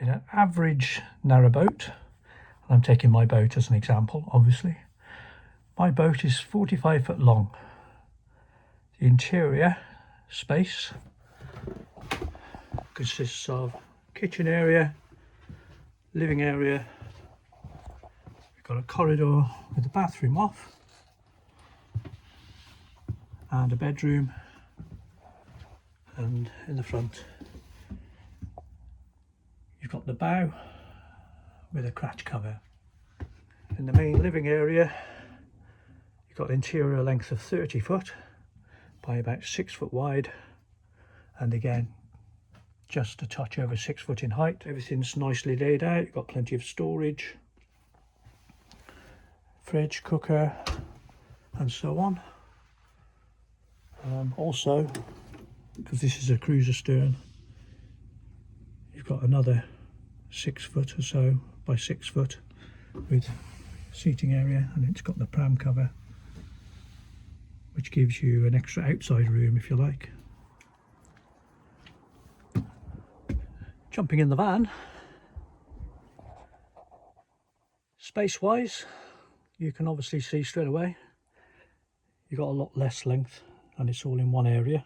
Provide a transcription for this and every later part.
In an average narrowboat, and I'm taking my boat as an example, obviously, my boat is 45 foot long. The interior space consists of kitchen area, living area, we've got a corridor with the bathroom off, and a bedroom, and in the front you've got the bow with a cratch cover. In the main living area you've got interior length of 30 foot by about 6 foot wide, and again just a touch over 6 foot in height. Everything's nicely laid out. You've got plenty of storage, fridge, cooker and so on. Also, because this is a cruiser stern, you've got another 6 foot or so by 6 foot with seating area, and it's got the pram cover which gives you an extra outside room if you like. Jumping in the van, space wise you can obviously see straight away you've got a lot less length and it's all in one area.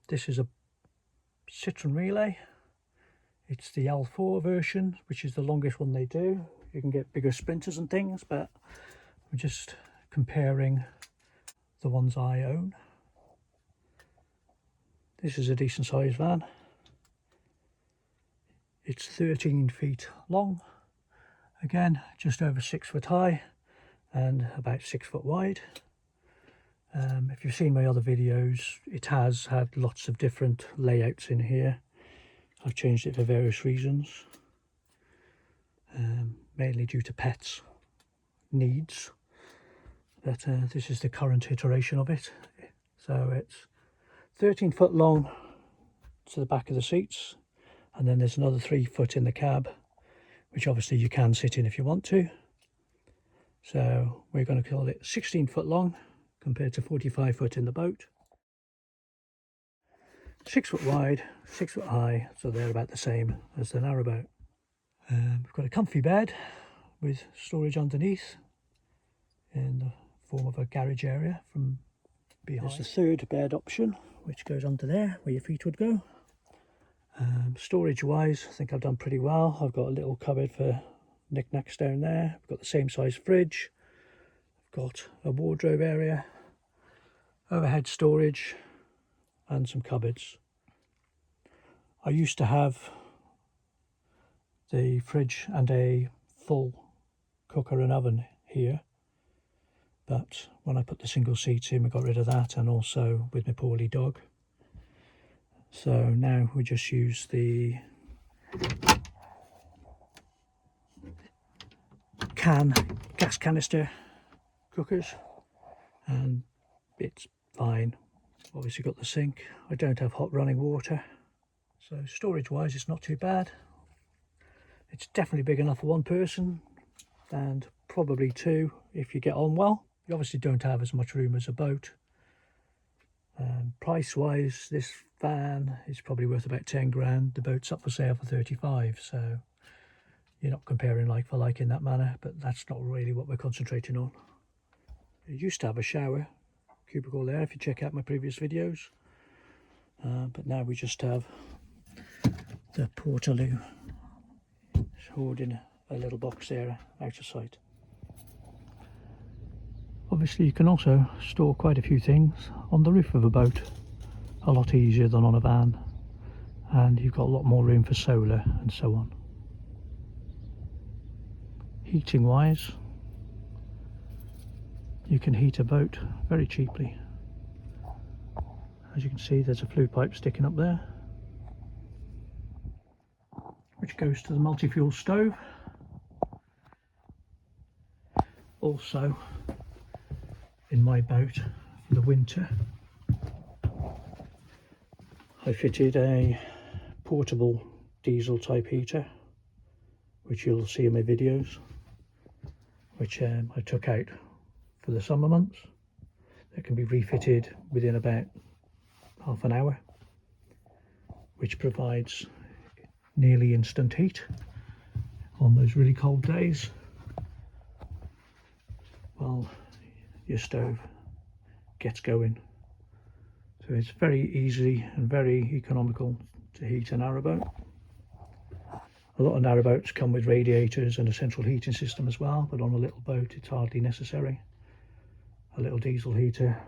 This is a Citroen Relay. It's the L4 version, which is the longest one they do. You can get bigger sprinters and things, but we're just comparing the ones I own. This is a decent sized van. It's 13 feet long, again just over 6 foot high and about 6 foot wide. If you've seen my other videos, it has had lots of different layouts in here. I've changed it for various reasons, mainly due to pets' needs, but this is the current iteration of it. So it's 13 foot long to the back of the seats, and then there's another 3 foot in the cab, which obviously you can sit in if you want to. So we're going to call it 16 foot long compared to 45 foot in the boat. 6 foot wide, 6 foot high, so they're about the same as the narrowboat. We've got a comfy bed with storage underneath in the form of a garage area from behind. There's the third bed option, which goes under there where your feet would go. Storage wise, I think I've done pretty well. I've got a little cupboard for knickknacks down there. I've got the same size fridge. I've got a wardrobe area, overhead storage and some cupboards. I used to have the fridge and a full cooker and oven here, but when I put the single seats in we got rid of that, and also with my poorly dog. So now we just use the gas canister cookers, and it's fine. Obviously got the sink. I don't have hot running water, so storage wise it's not too bad. It's definitely big enough for one person and probably two if you get on well. You obviously don't have as much room as a boat. Price wise, this van is probably worth about 10 grand. The boat's up for sale for 35, so you're not comparing like for like in that manner, but that's not really what we're concentrating on. It used to have a shower cubicle there if you check out my previous videos, but now we just have the portaloo holding a little box there out of sight. Obviously you can also store quite a few things on the roof of a boat, a lot easier than on a van, and you've got a lot more room for solar and so on. Heating wise, you can heat a boat very cheaply. As you can see, there's a flue pipe sticking up there, which goes to the multi-fuel stove. Also, in my boat for the winter, I fitted a portable diesel type heater, which you'll see in my videos, which I took out for the summer months. That can be refitted within about half an hour, which provides nearly instant heat on those really cold days while your stove gets going. So it's very easy and very economical to heat a narrowboat. A lot of narrowboats come with radiators and a central heating system as well, but on a little boat it's hardly necessary. A little diesel heater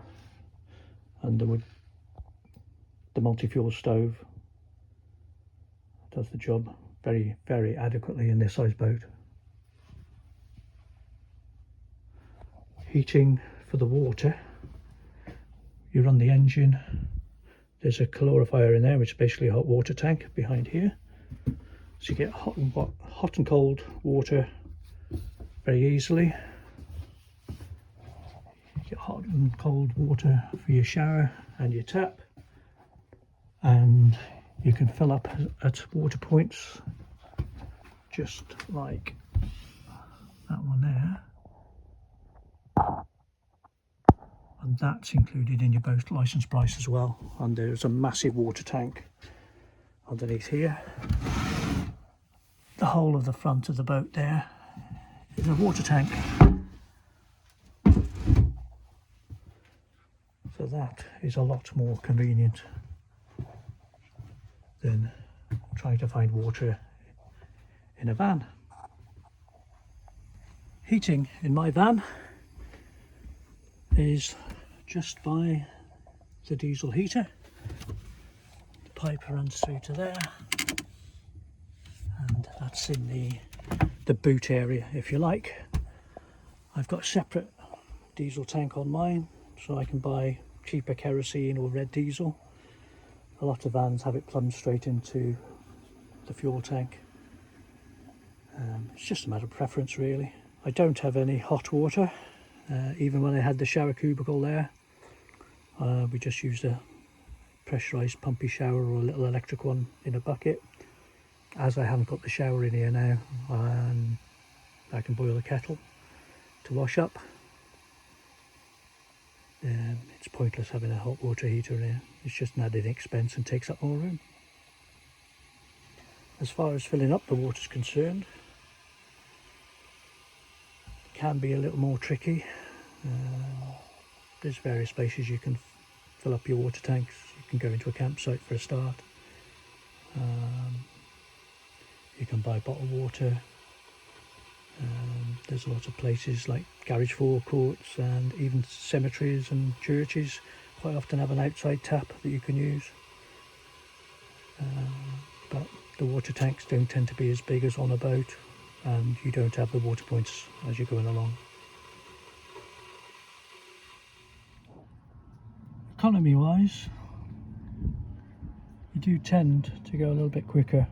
and the multi-fuel stove does the job very, very adequately in this size boat. Heating for the water, you run the engine. There's a calorifier in there, which is basically a hot water tank behind here. So you get hot and cold water very easily. You get hot and cold water for your shower and your tap, and you can fill up at water points just like that one there, and that's included in your boat license price as well. And there's a massive water tank underneath here. The whole of the front of the boat there is a water tank. So that is a lot more convenient than trying to find water in a van. Heating in my van is just by the diesel heater. The pipe runs through to there, and that's in the boot area, if you like. I've got a separate diesel tank on mine, so I can buy cheaper kerosene or red diesel. A lot of vans have it plumbed straight into the fuel tank. It's just a matter of preference, really. I don't have any hot water. Even when I had the shower cubicle there, we just used a pressurised pumpy shower or a little electric one in a bucket. As I haven't got the shower in here now, I can boil the kettle to wash up. It's pointless having a hot water heater in here. It's just an added expense and takes up more room. As far as filling up the water is concerned, it can be a little more tricky. There's various places you can fill up your water tanks. You can go into a campsite for a start. You can buy bottled water. There's a lot of places like garage forecourts and even cemeteries and churches quite often have an outside tap that you can use. But the water tanks don't tend to be as big as on a boat, and you don't have the water points as you're going along. Economy wise, you do tend to go a little bit quicker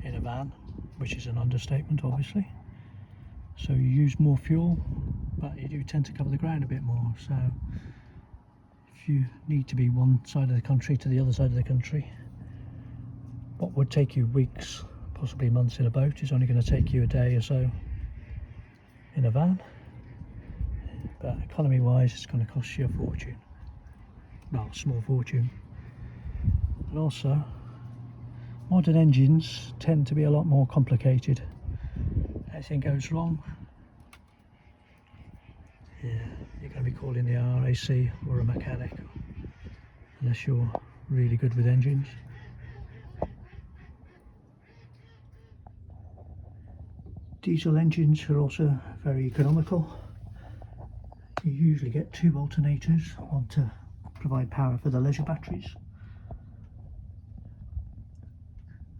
in a van, which is an understatement obviously. So you use more fuel, but you do tend to cover the ground a bit more. So if you need to be one side of the country to the other side of the country, what would take you weeks, possibly months in a boat, is only going to take you a day or so in a van. But economy wise, it's going to cost you a fortune. Well, a small fortune. And also, modern engines tend to be a lot more complicated. Anything goes wrong, yeah, you're going to be calling the RAC or a mechanic, unless you're really good with engines. Diesel engines are also very economical. You usually get 2 alternators, one to provide power for the leisure batteries,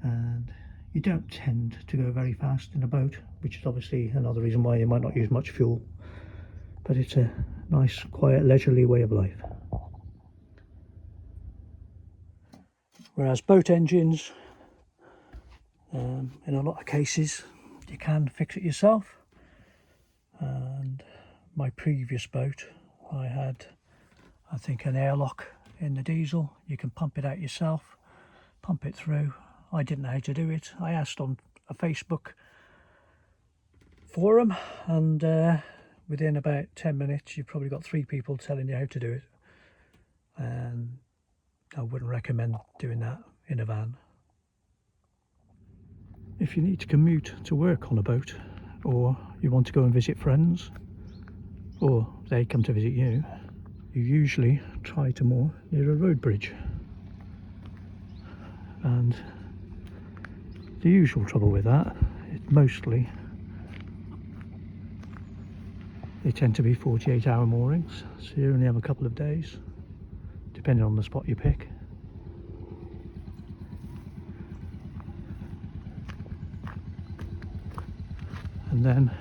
and you don't tend to go very fast in a boat, which is obviously another reason why you might not use much fuel, but it's a nice, quiet, leisurely way of life. Whereas boat engines, in a lot of cases, you can fix it yourself. And my previous boat, I had, I think, an airlock in the diesel. You can pump it out yourself, pump it through. I didn't know how to do it. I asked on a Facebook forum, and within about 10 minutes you've probably got 3 people telling you how to do it. And I wouldn't recommend doing that in a van. if you need to commute to work on a boat, or you want to go and visit friends, or they come to visit you, you usually try to moor near a road bridge. And the usual trouble with that is mostly they tend to be 48-hour moorings, so you only have a couple of days, depending on the spot you pick. And then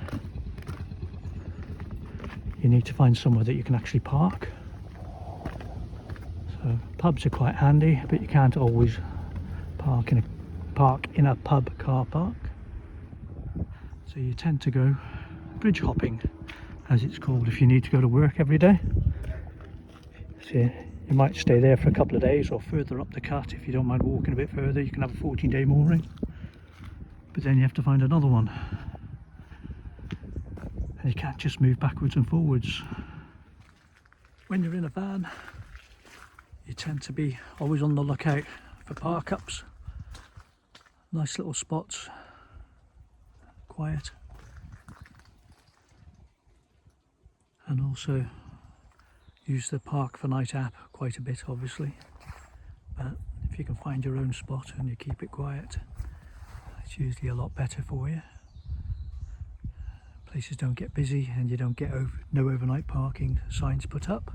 you need to find somewhere that you can actually park. So pubs are quite handy, but you can't always park in a pub car park. So you tend to go bridge hopping, as it's called, if you need to go to work every day. So you might stay there for a couple of days, or further up the cut if you don't mind walking a bit further. You can have a 14-day mooring, but then you have to find another one, and you can't just move backwards and forwards. When you're in a van, you tend to be always on the lookout for park ups, nice little spots, quiet, and also use the Park for Night app quite a bit, obviously. But if you can find your own spot and you keep it quiet, it's usually a lot better for you. Places don't get busy and you don't get no overnight parking signs put up,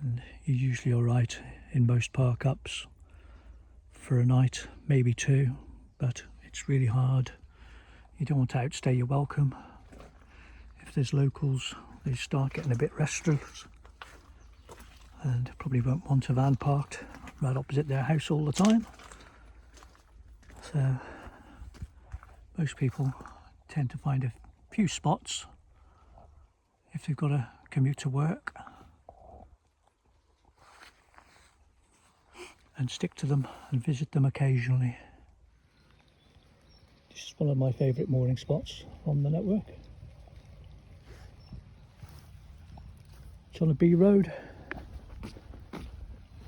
and you're usually alright in most park ups for a night, maybe two, but it's really hard. You don't want to outstay your welcome. If there's locals, they start getting a bit restless and probably won't want a van parked right opposite their house all the time. So most people tend to find a few spots if they've got to commute to work and stick to them and visit them occasionally. This is one of my favourite mooring spots on the network. It's on a B road,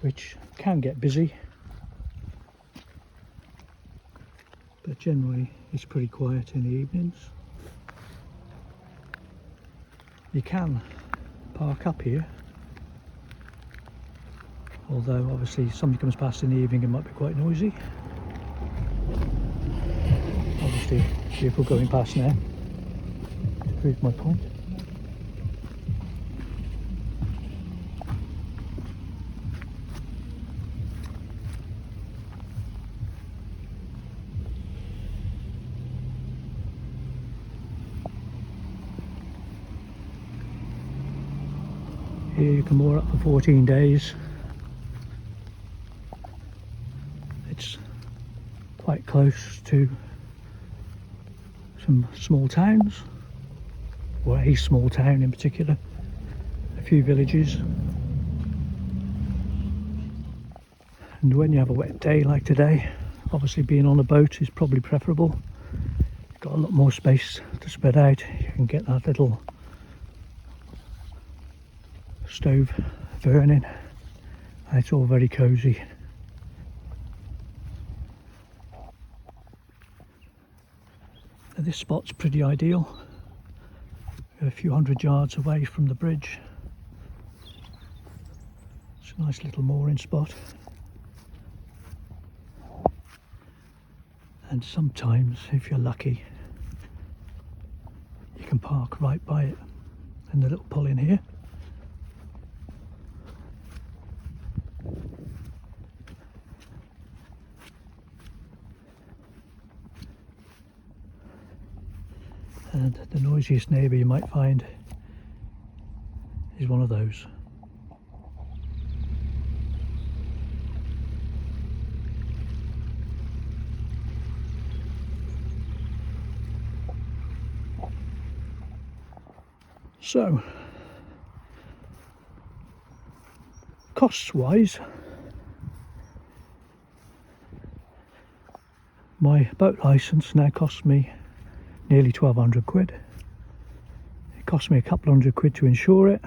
which can get busy, but generally it's pretty quiet in the evenings. You can park up here, although obviously if somebody comes past in the evening it might be quite noisy. Obviously vehicle going past now to prove my point. Here you can moor up for 14 days. It's quite close to some small towns, or a small town in particular, a few villages. And when you have a wet day like today, obviously being on a boat is probably preferable. You've got a lot more space to spread out. You can get that little stove burning and it's all very cosy. Now this spot's pretty ideal. We're a few hundred yards away from the bridge. It's a nice little mooring spot, and sometimes if you're lucky you can park right by it in the little pull in here. And the noisiest neighbour you might find is one of those. So, costs wise, my boat licence now costs me nearly 1,200 quid. It cost me a couple hundred quid to insure it,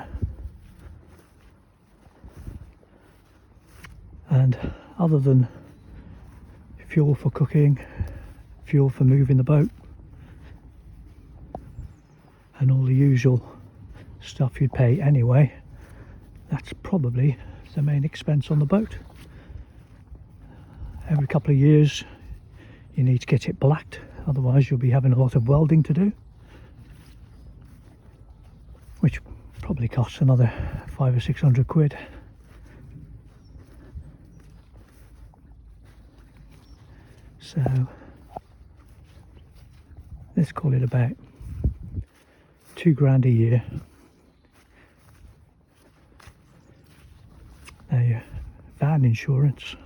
and other than fuel for cooking, fuel for moving the boat, and all the usual stuff you'd pay anyway. That's probably the main expense on the boat. Every couple of years you need to get it blacked, otherwise you'll be having a lot of welding to do, which probably costs another 500 or 600 quid. So let's call it about £2 grand a year. Now your van insurance,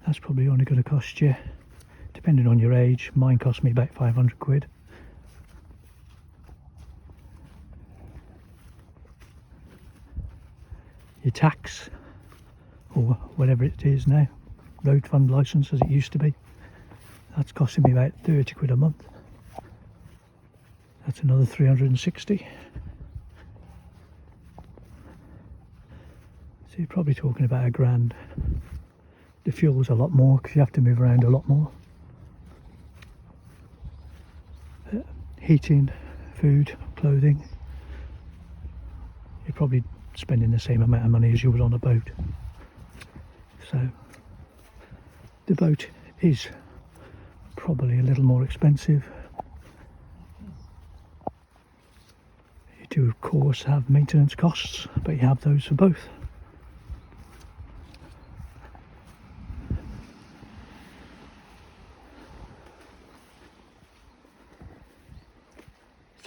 that's probably only going to cost you, depending on your age, mine cost me about 500 quid. Your tax, or whatever it is now, road fund licence as it used to be, that's costing me about 30 quid a month. That's another 360. So you're probably talking about £1 grand. The fuel's a lot more because you have to move around a lot more. Heating, food, clothing, you're probably spending the same amount of money as you would on a boat. So the boat is probably a little more expensive. You do of course have maintenance costs, but you have those for both.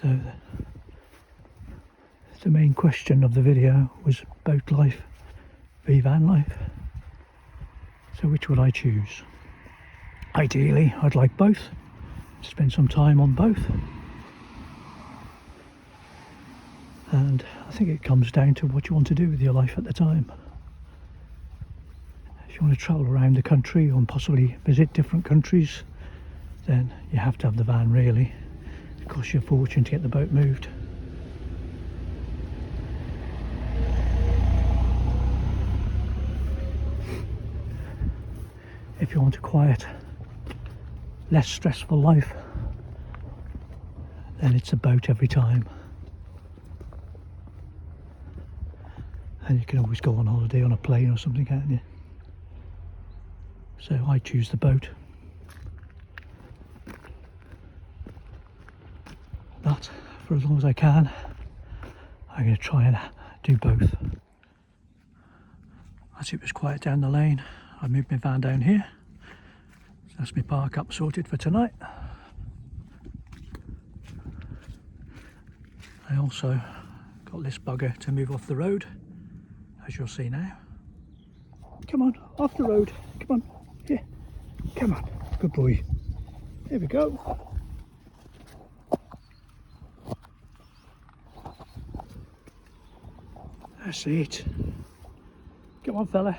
So the main question of the video was boat life v van life. So which would I choose? Ideally, I'd like both. Spend some time on both. And I think it comes down to what you want to do with your life at the time. If you want to travel around the country or possibly visit different countries, then you have to have the van really. It costs you a fortune to get the boat moved. If you want a quiet, less stressful life, then it's a boat every time. And you can always go on holiday on a plane or something, can't you? So I choose the boat. But for as long as I can, I'm going to try and do both. As it was quiet down the lane, I moved my van down here. So that's my park up sorted for tonight. I also got this bugger to move off the road, as you'll see now. Come on, off the road. Come on, here. Come on, good boy. There we go. That's it. Come on, fella.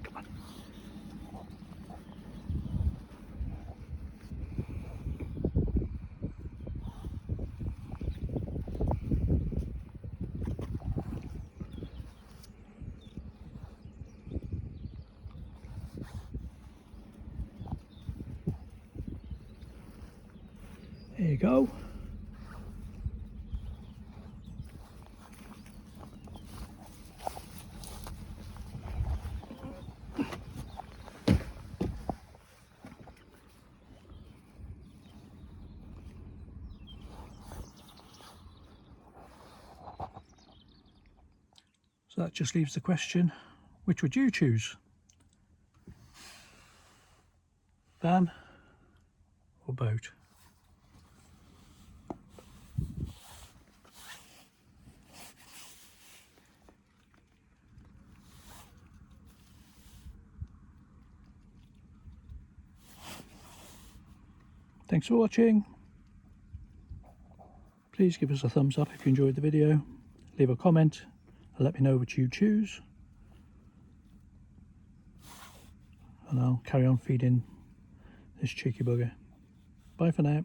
Come on. There you go. So that just leaves the question, which would you choose? Van or boat? Thanks for watching. Please give us a thumbs up if you enjoyed the video. Leave a comment and let me know what you choose. and I'll carry on feeding this cheeky bugger. Bye for now.